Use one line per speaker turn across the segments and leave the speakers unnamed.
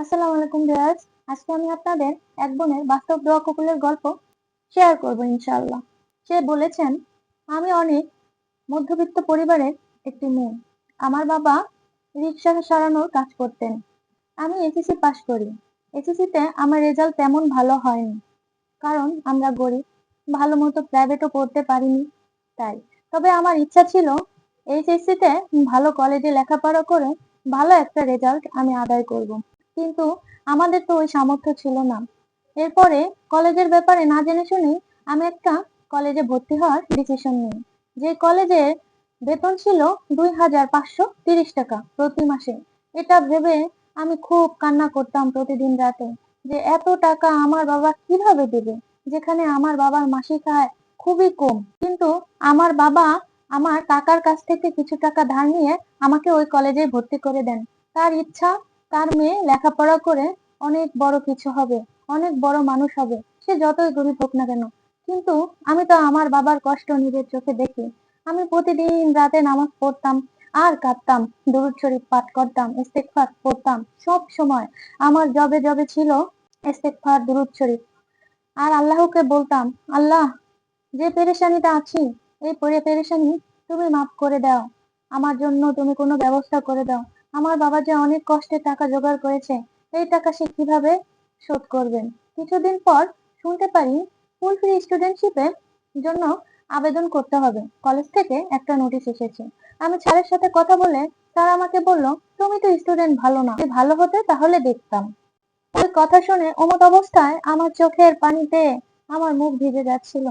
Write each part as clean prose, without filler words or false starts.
আসসালামু আলাইকুম ভিউয়ার্স। আজকে আমি আপনাদের এক বোনের বাস্তব দোয়া কবুলের গল্প শেয়ার করব ইনশাআল্লাহ। সে বলেছেন, আমি অনেক মধ্যবিত্ত পরিবারের একটি মেয়ে। আমার বাবা রিক্সা সারানোর কাজ করতেন। আমি এসএসসি পাশ করি। এসএসসিতে আমার রেজাল্ট তেমন ভালো হয়নি, কারণ আমরা গরিব। ভালো মতো প্রাইভেটও পড়তে পারিনি তাই। তবে আমার ইচ্ছা ছিল এইচএসসিতে ভালো কলেজে লেখাপড়া করে ভালো একটা রেজাল্ট আমি আদায় করব। কিন্তু আমাদের তো ওই সামর্থ্য ছিল না। এরপরে কলেজের ব্যাপারে না জেনে শুনেই আমি একটা কলেজে ভর্তি হওয়ার ডিসিশন নিই। যে কলেজের বেতন ছিল 2,530 টাকা প্রতি মাসে। এটা ভেবে আমি খুব কান্না করতাম প্রতিদিন রাতে, যে এত টাকা আমার বাবা কিভাবে দেবে, যেখানে আমার বাবার মাসিক আয় খুবই কম। কিন্তু আমার বাবা আমার কাকার কাছ থেকে কিছু টাকা ধার নিয়ে আমাকে ওই কলেজে ভর্তি করে দেন। তার ইচ্ছা তার মেয়ে লেখাপড়া করে অনেক বড় কিছু হবে, অনেক বড় মানুষ হবে, সে যতই গরিব হোক না কেন। কিন্তু আমি তো আমার বাবার কষ্ট নিজের চোখে দেখি। আমি প্রতিদিন রাতে নামাজ পড়তাম আর কাঁদতাম, দুরূদ শরীফ পাঠ করতাম, ইস্তেগফার পড়তাম। সব সময় আমার জবে জবে ছিল ইস্তেগফার, দুরূদ শরীফ। আর আল্লাহকে বলতাম, আল্লাহ, যে পেরেশানিতে আছি এই পেরেশানি তুমি মাফ করে দাও। আমার জন্য তুমি কোনো ব্যবস্থা করে দাও। আমার বাবা যে অনেক কষ্টে টাকা জোগাড় করেছে, এই টাকা সে কিভাবে শোধ করবেন। কিছুদিন পর শুনতে পারি ফুল ফ্রি স্টুডেন্টশিপের জন্য আবেদন করতে হবে। কলেজ থেকে একটা নোটিশ এসেছে। আমি স্যারের সাথে কথা বলে স্যার আমাকে বলল, তুমি তো স্টুডেন্ট ভালো না, যদি ভালো হতে তাহলে দেখতাম। ওই কথা শুনে অমত অবস্থায় আমার চোখের পানিতে আমার মুখ ভিজে যাচ্ছিল।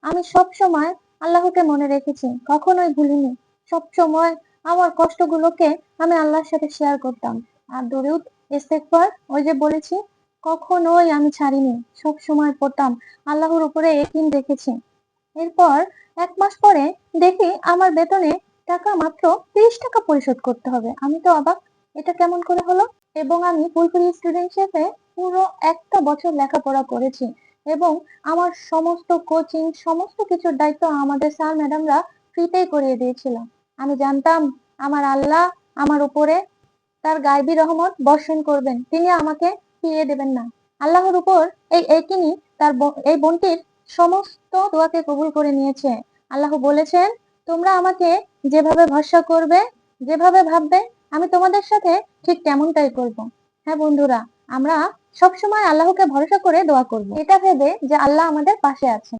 আমি সব সময় আল্লাহকে মনে রেখেছি, কখনোই ভুলিনি। সব সময় আমার কষ্টগুলোকে আমি আল্লাহর সাথে শেয়ার করতাম। আর দরুদ, ইস্তেগফার, ওই যে বলেছি, কখনোই আমি ছাড়িনি। সব সময় পড়তাম, আল্লাহর উপরে ইয়াকিন রেখেছি। এরপর 1 মাস পরে দেখি আমার বেতনে টাকা মাত্র 30 টাকা পরিশোধ করতে হবে। আমি তো অবাক, এটা কেমন করে হলো। এবং আমি ফুলফিল স্টুডেন্টশিপে পুরো একটা বছর লেখাপড়া করেছি, এবং আমার সমস্ত কোচিং, সমস্ত কিছুর দায়িত্ব আমাদের স্যার ম্যাডামরা ফ্রিতেই করিয়ে দিয়েছিল। আমি জানতাম আমার আল্লাহ আমার উপরে তার গায়বী রহমত বর্ষণ করবেন, তিনি আমাকে ফিরিয়ে দেবেন না। আল্লাহর উপর এই একিনই এই বোনটির সমস্ত দোয়াকে কবুল করে নিয়েছে। আল্লাহ বলেছেন, তোমরা আমাকে যেভাবে ভরসা করবে, যেভাবে ভাববে, আমি তোমাদের সাথে ঠিক তেমনটাই করব। হ্যাঁ বন্ধুরা, আমরা সবসময় আল্লাহকে ভরসা করে দোয়া করব, এটা ভেবে যে আল্লাহ আমাদের পাশে আছে।